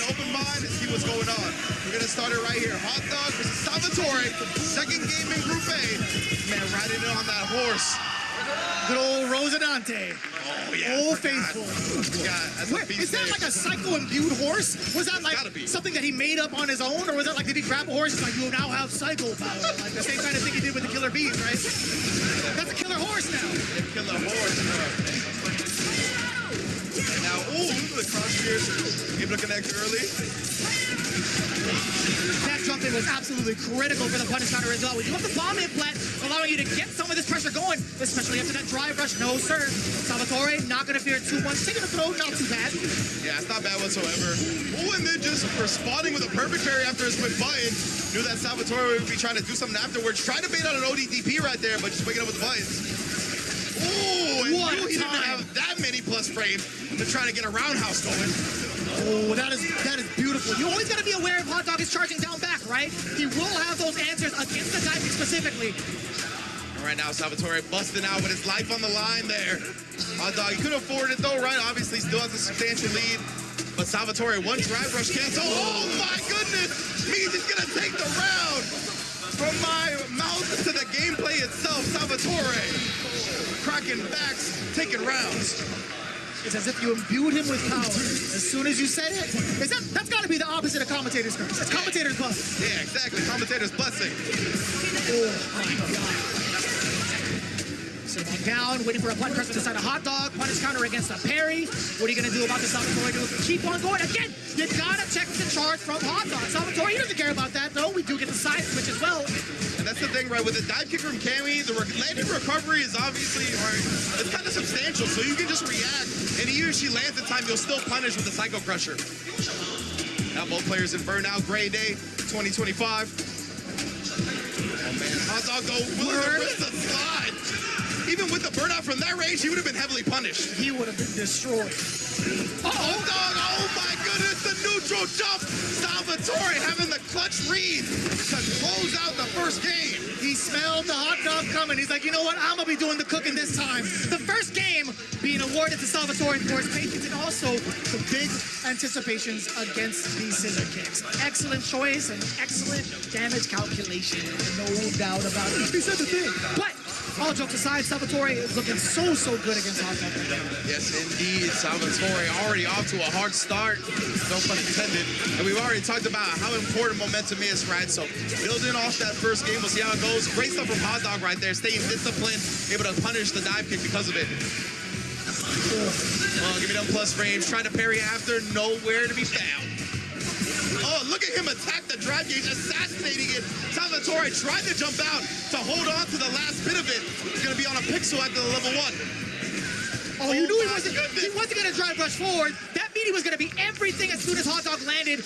open mind and see what's going on. We're gonna start it right here. Hot Dog versus Salvatore. Second game in Group A. Man, riding in on that horse. Good old Rosinante. Oh, yeah. Old faithful. Is that like a psycho-imbued horse? Was that like something that he made up on his own? Or was that like, did he grab a horse and like, you now have psycho power? Like the same kind of thing he did with the killer bees, right? That's a killer horse now. Killer horse, bro. Now, ooh, the cross piercers. Able to connect early. That jump in was absolutely critical for the punish counter as well. When you have the bomb implant, allowing you to get some of this pressure going, especially after that drive rush. No, sir. Salvatore not going to fear too much. Taking a throw, not too bad. Yeah, it's not bad whatsoever. Ooh, and then just responding with a perfect parry after a split button. Knew that Salvatore would be trying to do something afterwards. Trying to bait out an ODDP right there, but just waking up with the buttons. Ooh, and knew he didn't have that many plus frames to try to get a roundhouse going. Oh, that is beautiful. You always got to be aware if Hot Dog is charging down back, right? He will have those answers against the timing specifically. Right now, Salvatore busting out with his life on the line there. Hot Dog, he couldn't afford it though, right? Obviously, still has a substantial lead. But Salvatore, one drive rush cancel. Oh my goodness! Means he's gonna take the round. From my mouth to the gameplay itself, Salvatore cracking backs, taking rounds. It's as if you imbued him with power. As soon as you said it, that's got to be the opposite of commentator's curse. It's commentator's bus. Yeah, exactly. Commentator's blessing. Oh my God. Sitting down, waiting for a button press to decide a Hot Dog. Punish counter against a parry. What are you going to do about the Salvatore? Keep on going. Again, you got to check the charge from Hot Dog. Salvatore, he doesn't care about that, though. We do get the side switch as well. And that's the thing, right? With the dive kick from Cammy, the landing recovery is obviously, it's kind of substantial, so you can just react. And even if she lands in time, you'll still punish with the Psycho Crusher. Now both players in Burnout Gray Day 2025. Oh man, Hot Dog go with the slide. Even with the burnout from that range, he would have been heavily punished. He would have been destroyed. Hot Dog, oh my goodness, the neutral jump. Salvatore having the clutch read to close out the first game. He smelled the Hot Dog coming. He's like, you know what? I'm going to be doing the cooking this time. The first game being awarded to Salvatore for his patience and also some big anticipations against these scissor kicks. Excellent choice and excellent damage calculation. No doubt about it. He said the thing. But all jokes aside, Salvatore is looking so good against Hot Dog. Yes, indeed. Salvatore already off to a hard start. No pun intended. And we've already talked about how important momentum is, right? So building off that first game, we'll see how it goes. Great stuff from Hot Dog right there. Staying disciplined, able to punish the dive kick because of it. Oh, give me them plus frames. Trying to parry after, nowhere to be found. Oh, look at him attack the drive gauge, assassinating it. Salvatore tried to jump out to hold on to the last bit of it. He's going to be on a pixel at the level 1. Oh, you knew he wasn't going to drive rush forward. That meeting was going to be everything as soon as Hot Dog landed.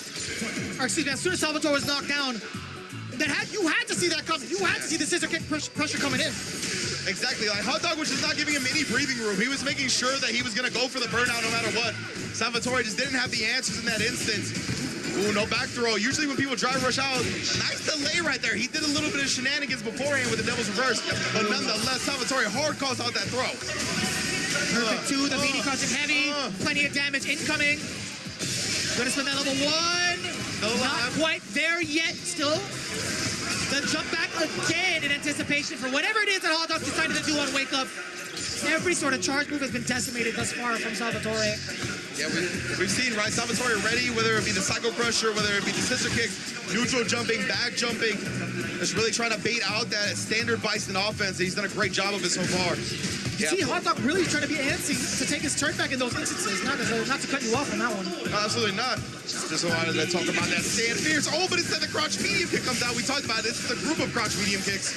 Or excuse me, as soon as Salvatore was knocked down. You had to see that coming. You had to see the scissor kick pressure coming in. Exactly. Like Hot Dog was just not giving him any breathing room. He was making sure that he was going to go for the burnout no matter what. Salvatore just didn't have the answers in that instance. Ooh, no back throw. Usually when people drive rush out, nice delay right there. He did a little bit of shenanigans beforehand with the devil's reverse. But nonetheless, Salvatore hard calls out that throw. Perfect two, the meaty crushing heavy. Plenty of damage incoming. Gonna spin that level 1. Not quite there yet still. The jump back again in anticipation for whatever it is that Hot Dog decided to do on Wake Up. Every sort of charge move has been decimated thus far from Salvatore. Yeah, we've seen, right, Salvatore ready, whether it be the Psycho Crusher, whether it be the scissor kick, neutral jumping, back jumping, just really trying to bait out that standard Bison offense. He's done a great job of it so far. You see Hot Dog really trying to be antsy to take his turn back in those instances. Not to cut you off on that one. No, absolutely not. Just wanted to talk about that stand fierce. Oh, but instead the crouch medium kick comes out. We talked about it. This is a group of crouch medium kicks.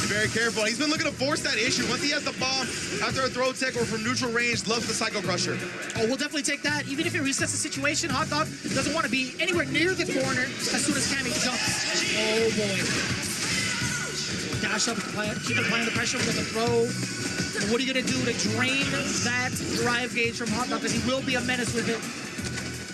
Be very careful. He's been looking to force that issue. Once he has the bomb after a throw tech or from neutral range, loves the Psycho Crusher. Oh, we'll definitely take that. Even if it resets the situation, Hot Dog doesn't want to be anywhere near the corner as soon as Cammy jumps. Oh, boy. Dash up, keep applying the pressure with the throw. And what are you going to do to drain that drive gauge from Hot Dog? Because he will be a menace with it.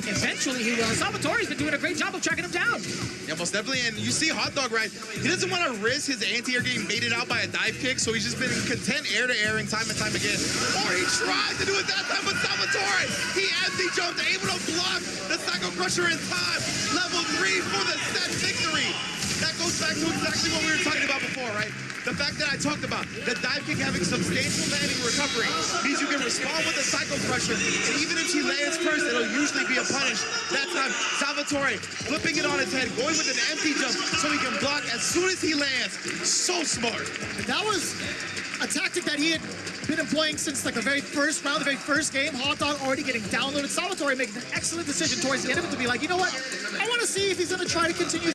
Eventually he will. Salvatore's been doing a great job of tracking him down. Yeah, most definitely. And you see Hot Dog, right? He doesn't want to risk his anti-air getting baited out by a dive kick, so he's just been content air-to-airing time and time again. Or he tried to do it that time with Salvatore. He anti-jumped, able to block the Psycho Rusher in time. Level 3 for the set victory. That goes back to exactly what we were talking about before, right? The fact that I talked about the dive kick having substantial landing recovery means you can respond with a cycle pressure, and even if he lands first, it'll usually be a punish. That time, Salvatore flipping it on his head, going with an empty jump so he can block as soon as he lands. So smart. That was a tactic that he had been employing since like the very first round, the very first game. Hot Dog already getting downloaded. Salvatore making an excellent decision towards the end of it to be like, you know what? I want to see if he's going to try to continue